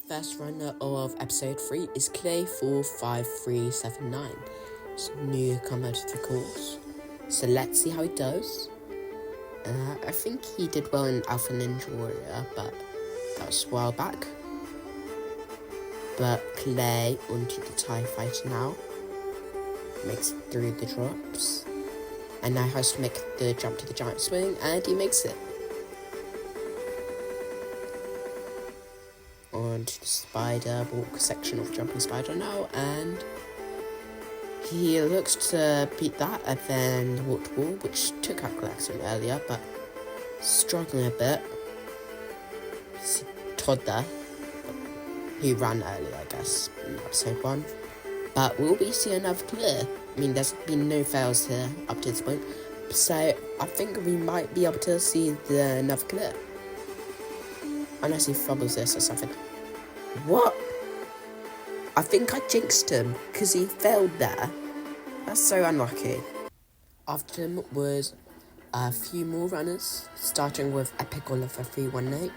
First runner of episode 3 is Clay45379. It's a newcomer to the course. So let's see how he does. I think he did well in Alpha Ninja Warrior, but that was a while back. But Clay onto the TIE Fighter now. Makes it through the drops. And now has to make the jump to the giant swing, and he makes it. On to the spider walk section of jumping spider now, and he looks to beat that, and then the walk wall, which took out Klaxon earlier, but struggling a bit. Todd there, who ran earlier, I guess, in episode 1. But will we see another clear? I mean, there's been no fails here up to this point, so I think we might be able to see another clear. Unless he fumbles this or something. What? I think I jinxed him because he failed there. That's so unlucky. After him was a few more runners, starting with Epic Oliver 318,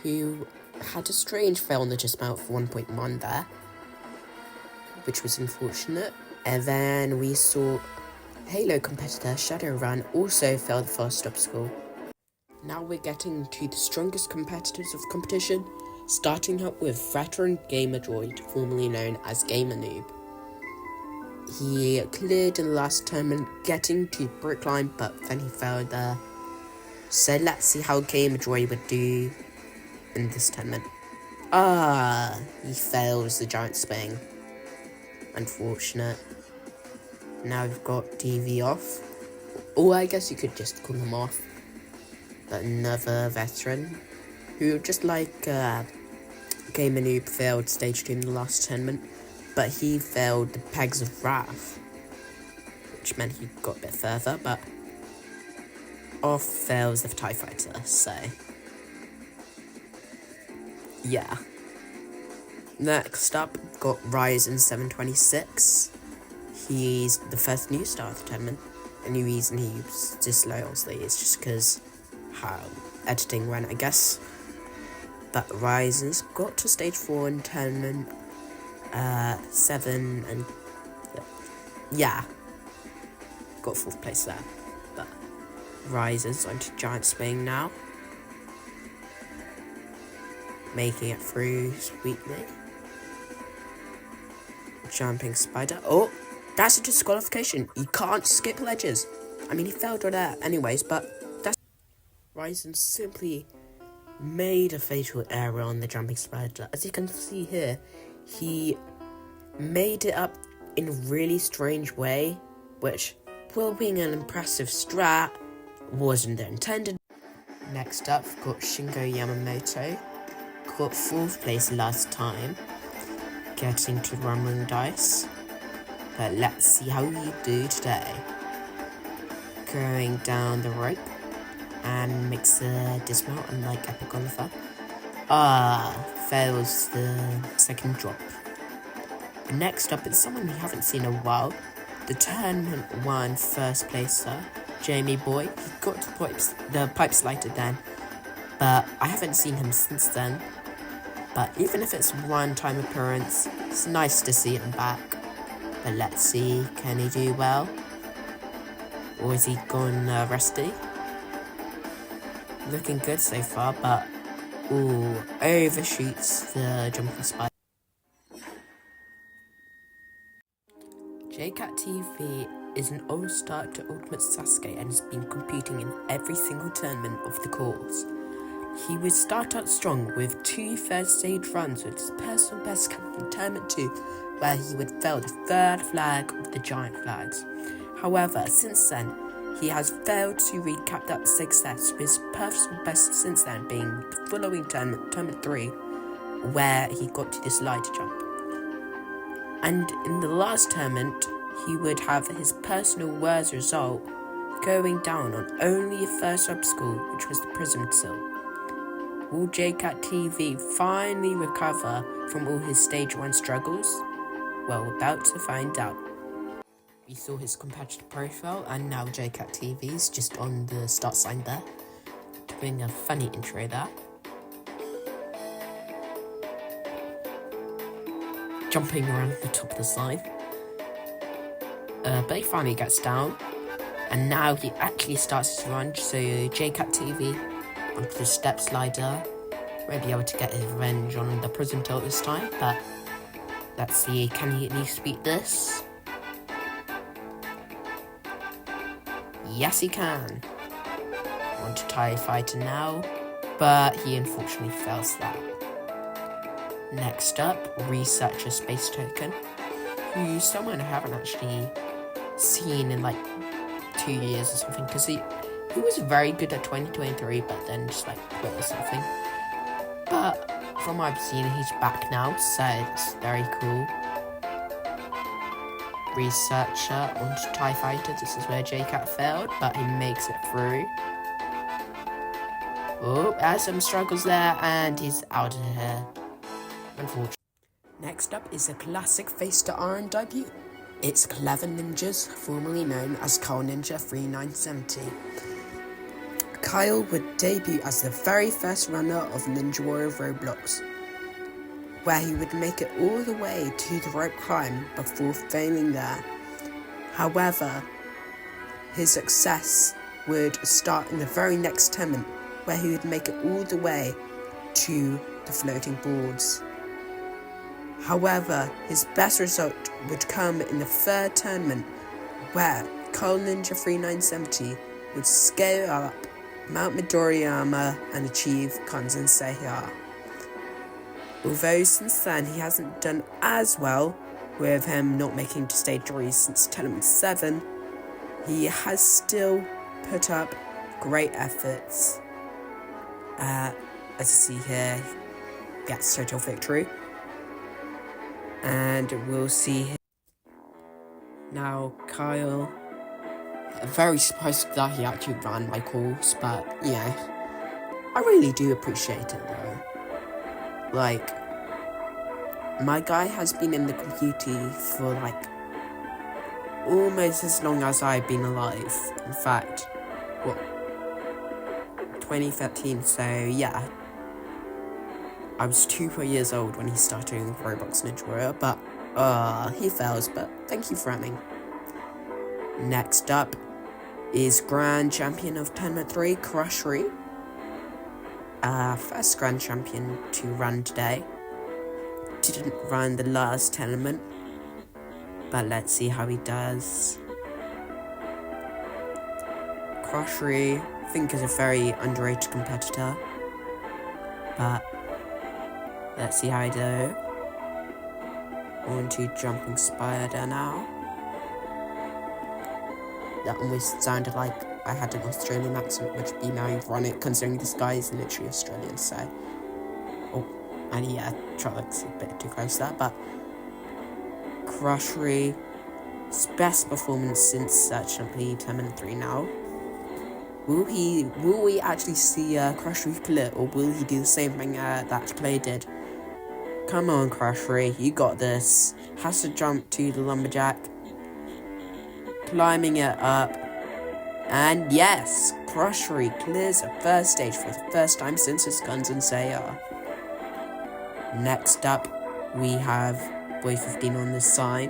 who had a strange fail on the dismount for 1.1 there, which was unfortunate. And then we saw Halo competitor Shadowrun also fail the first obstacle. Now we're getting to the strongest competitors of competition, starting up with veteran Gamer Droid, formerly known as Gamer Noob. He cleared in the last tournament, getting to Brickline, but then he failed there. So let's see how Gamer Droid would do in this tournament. He fails the giant swing. Unfortunate. Now we've got DV off. Or I guess you could just call him off. But another veteran who, just like Gamer Noob, failed stage 2 in the last tournament, but he failed the Pegs of Wrath, which meant he got a bit further, but off fails the TIE Fighter, so yeah. Next up, got Ryzen 726. He's the first new star of the tournament. The only reason he's this low, obviously, is just because how editing went, I guess. But Ryzen's got to stage 4 in tournament 7, and yeah, got 4th place there. But Ryzen's onto giant swing now, making it through sweetly. Jumping spider. Oh, that's a disqualification. You can't skip ledges. I mean, he failed on that anyways, but that's... Ryzen simply made a fatal error on the jumping spider. As you can see here, he made it up in a really strange way, which, while being an impressive strat, wasn't intended. Next up, we've got Shingo Yamamoto. Got 4th place last time, getting to Rumbling Dice. But let's see how you do today. Going down the rope and makes a dismount, unlike Epic Oliver. Fails the second drop. Next up is someone we haven't seen in a while. The tournament 1 first placer, Jamie Boy. He got to the pipe slider then, but I haven't seen him since then. But even if it's one-time appearance, it's nice to see him back. But let's see, can he do well? Or is he gone rusty? Looking good so far, but overshoots the jumping spider. JCat TV is an old start to Ultimate Sasuke and has been competing in every single tournament of the course. He would start out strong with 2 first stage runs with his personal best coming in Tournament 2, where he would fail the 3rd flag of the giant flags. However, since then, he has failed to recap that success, with his personal best since then being the following tournament, Tournament 3, where he got to this lighter jump. And in the last tournament, he would have his personal worst result, going down on only a first obstacle, which was the Prism Sill. Will JCat TV finally recover from all his stage 1 struggles? Well, we're about to find out. We saw his competitive profile, and now JCat TV's just on the start sign there, doing a funny intro there. jumping around the top of the slide. But he finally gets down. And now he actually starts his run. So JCat TV onto the step slider. Won't be able to get his revenge on the prison tilt this time. But let's see, can he at least beat this? Yes, he can. On to TIE Fighter now. But he unfortunately fails that. Next up, Researcher Space Token, who's someone I haven't actually seen in like 2 years or something, because he was very good at 2023, but then just like quit or something. But from what I've seen, he's back now, so it's very cool. Researcher onto TIE Fighter. This is where JCat failed, but he makes it through. Oh, there's some struggles there, and he's out of here. Unfortunately. Next up is a classic Face to Iron debut. It's Clever Ninjas, formerly known as Kyle Ninja 3970. Kyle would debut as the very first runner of Ninja Warrior Roblox, where he would make it all the way to the rope climb before failing there. However, his success would start in the very next tournament, where he would make it all the way to the floating boards. However, his best result would come in the third tournament, where Kyle Ninja 3970 would scale up Mount Midoriyama and achieve Kanzen Seiya. Although since then he hasn't done as well, with him not making to stage 3 since tournament 7, he has still put up great efforts. As you see here, he gets total victory. And we'll see him. Now, Kyle, very surprised that he actually ran my course, but yeah, I really do appreciate it though. Like, my guy has been in the community for like almost as long as I've been alive. In fact, 2013, so yeah. I was 2 years old when he started doing Roblox Ninja Warrior, but he fails, but thank you for running. Next up is Grand Champion of Tournament 3, Crushery. First Grand Champion to run today. Didn't run the last tournament, but let's see how he does. Crushery, I think, is a very underrated competitor, but let's see how I do. On to Jumping Spider now. That almost sounded like I had an Australian accent, which would be now ironic considering this guy is literally Australian, so. Oh, and yeah, Trollocs a bit too close there, but Crushery's best performance since certainly Tournament 3 now. Will we actually see Crushery clear, or will he do the same thing that Clay did? Come on, Crushery, you got this. Has to jump to the lumberjack. Climbing it up. And yes, Crushery clears the first stage for the first time since his Kanzen Seiya. Next up, we have Boy 15 on this side.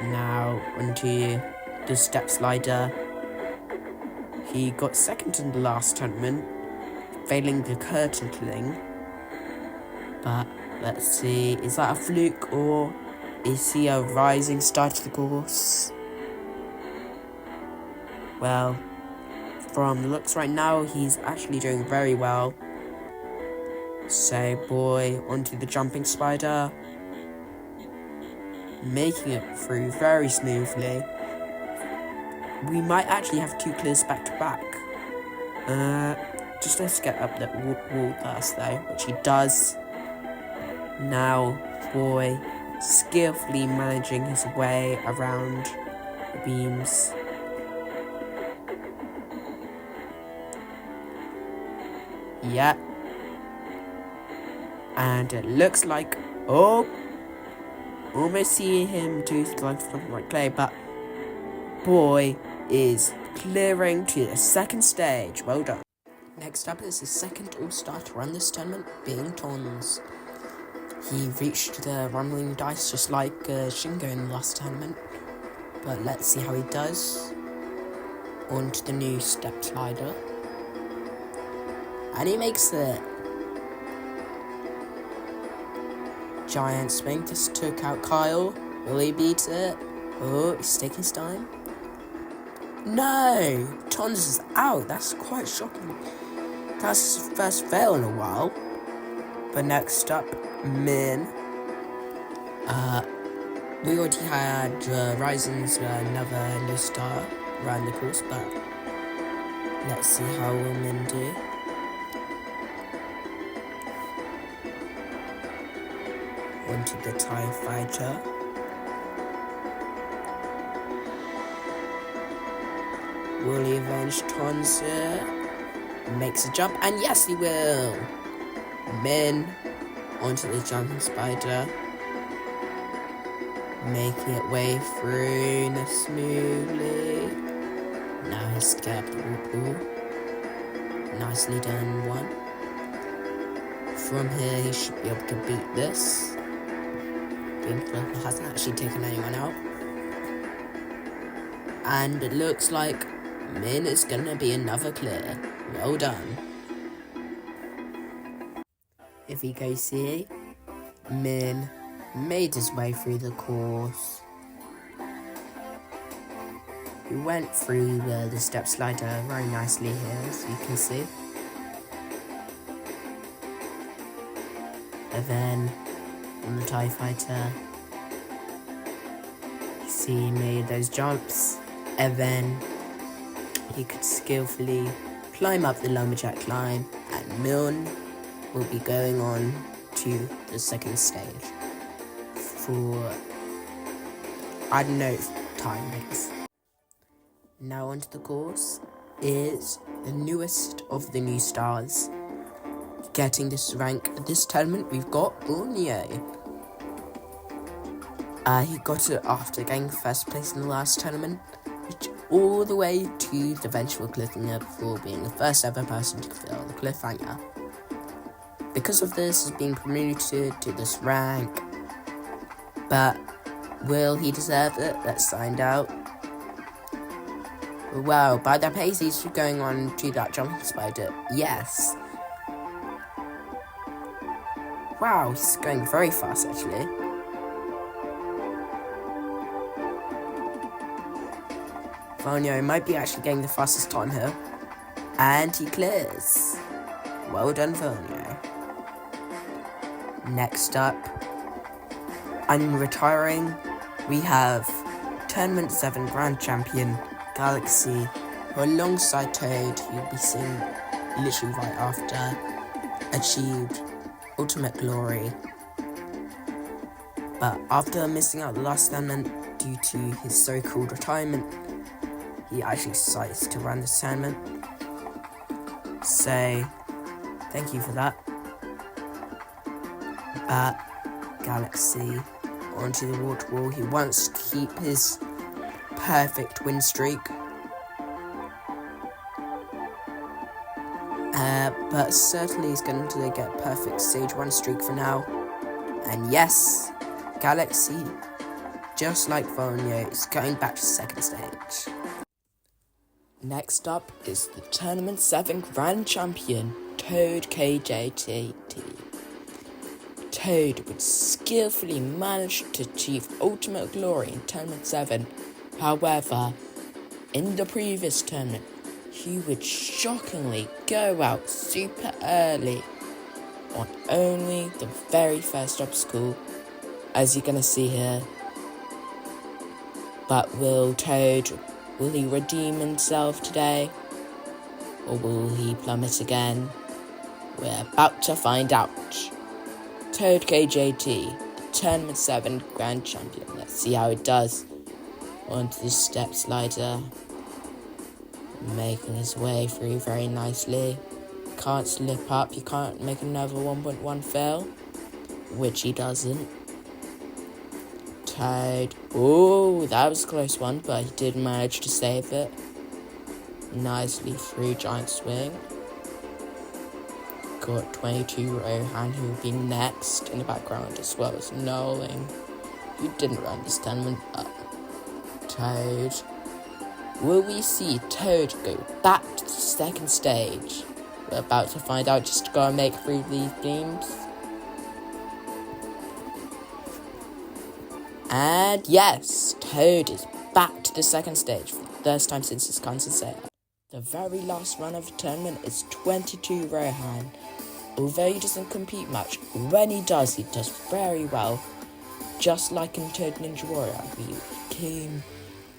Now, onto the step slider. He got second in the last tournament, failing the curtain cling. But let's see, is that a fluke or is he a rising star to the course? Well, from the looks right now, he's actually doing very well. So, boy, onto the jumping spider. Making it through very smoothly. We might actually have 2 clears back to back. Just let's get up that wall first though, which he does. Now, boy, skillfully managing his way around the beams. Yeah. And it looks like, almost see him do like something like Clay, but boy is clearing to the second stage. Well done. Next up is the second all-star to run this tournament, being Tons. He reached the rumbling dice just like Shingo in the last tournament. But let's see how he does. On to the new step slider. And he makes it. Giant swing just took out Kyle. Will he beat it? Oh, he's taking his time. No! Tons is out. That's quite shocking. That's his first fail in a while. But next up, Min. We already had Ryzen's another new star around the course, but let's see how will Min do. Onto the TIE Fighter. Will he avenge Tonsa? Makes a jump, and yes, he will. Min onto the jumping spider, making it way through smoothly. Now he's scared the wall. Nicely done, one. From here, he should be able to beat this. Flipper hasn't actually taken anyone out. And it looks like Min is gonna be another clear. Well done. If we go see, Min made his way through the course. He went through the step slider very nicely here, as you can see. And then on the TIE Fighter, see he made those jumps, and then he could skillfully climb up the lumberjack climb, and Min will be going on to the second stage for, I don't know, timings. Now onto the course is the newest of the new stars. Getting this rank at this tournament, we've got Borneo. He got it after getting first place in the last tournament, which all the way to the eventual cliffhanger before being the first ever person to fulfill the cliffhanger. Because of this, he's been promoted to this rank, but will he deserve it? Let's find out. Well, by the pace he's going on to that jumping spider, yes. Wow, he's going very fast actually. Vonio might be actually getting the fastest time here. And he clears. Well done, Vonio. Next up, I'm retiring. We have Tournament 7 Grand Champion Galaxy, who alongside Toad, you'll be seeing literally right after, achieved Ultimate Glory. But after missing out the last tournament due to his so-called retirement, he actually decides to run this tournament. So, thank you for that. But Galaxy onto the water wall. He wants to keep his perfect win streak. But certainly he's going to get perfect stage 1 streak for now. And yes, Galaxy, just like Vonio, is going back to second stage. Next up is the Tournament 7 Grand Champion, Toad KJT. Toad would skillfully manage to achieve Ultimate Glory in Tournament 7. However, in the previous tournament, he would shockingly go out super early on only the very first obstacle, as you're going to see here. But will he redeem himself today? Or will he plummet again? We're about to find out. Toad KJT, the Tournament 7 Grand Champion. Let's see how it does. Onto the step slider. Making his way through very nicely. Can't slip up, you can't make another 1.1 fail, which he doesn't. Toad, oh, that was a close one, but he did manage to save it. Nicely through giant swing. got 22 Rohan, who will be next in the background, as well as Noling, who didn't run this tournament. Toad. Will we see Toad go back to the second stage? We're about to find out. Just go and make through these games. And yes, Toad is back to the second stage for the first time since his constant sale. The very last run of the tournament is 22 Rohan. Although he doesn't compete much, when he does very well. Just like in Toad Ninja Warrior, he became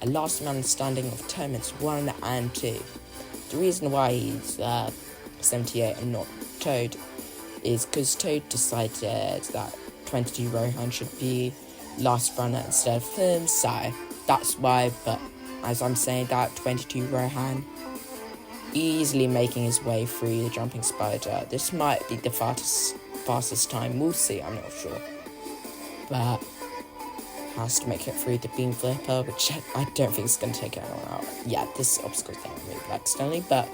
a last man standing of tournaments 1 and 2. The reason why he's 78 and not Toad is because Toad decided that 22 Rohan should be last runner instead of him, so that's why. But as I'm saying that, 22 Rohan easily making his way through the jumping spider. This might be the fastest time, we'll see, I'm not sure. But has to make it through the beam flipper, which I don't think is going to take anyone out. Yeah, this obstacle's going to move accidentally, but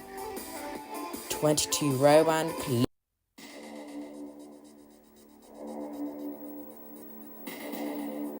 22 Rohan